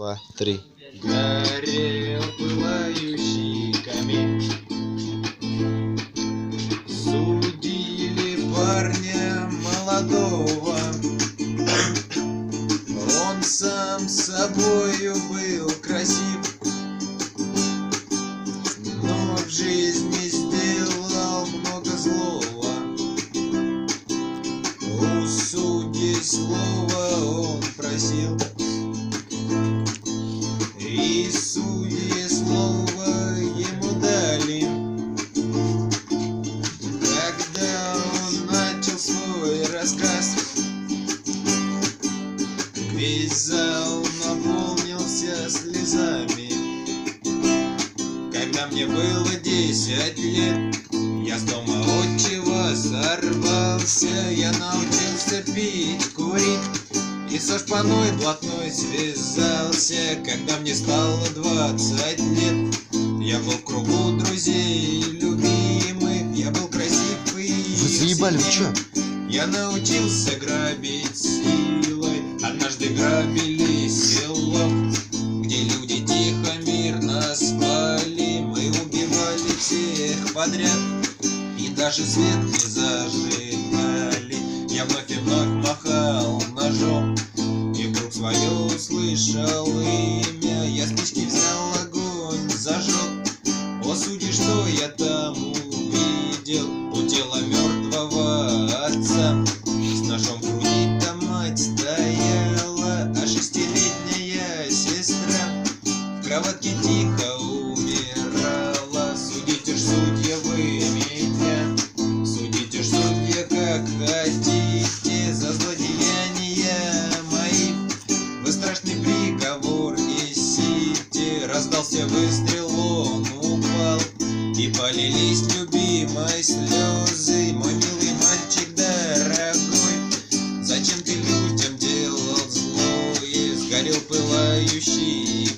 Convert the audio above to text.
2, 3. Горел пылающий камин. Судили парня молодого. Он сам собою был красив, но в жизни сделал много злого. У судьи слова он просил, и судьи слово ему дали. Когда он начал свой рассказ, весь зал наполнился слезами. Когда мне было 10 лет, я с дома отчего сорвался. Я научился пить, курить и со шпаной блатной связался. Когда мне стало 20 лет, я был в кругу друзей любимых. Я был красив и Вы заебали, вы чё? я научился грабить силой. Однажды грабили село, где люди тихо, мирно спали. Мы убивали всех подряд и даже свет не зажигали. Я вновь и вновь махал ножом, и вдруг свое услышал имя. Я спички взял, огонь зажег. О, судьи, что я там увидел? У тела мертвого отца с ножом в груди там мать стояла, а 6-летняя сестра в кроватке тихо умирала. Судите ж, судья, вы меня, судите ж, судья, как хотите, за злодеяния мои вы страшный приговор несите. Раздался выстрел, он упал, и полились любимой слезы. Мой милый мальчик дорогой, зачем ты людям делал злое? Сгорел пылающий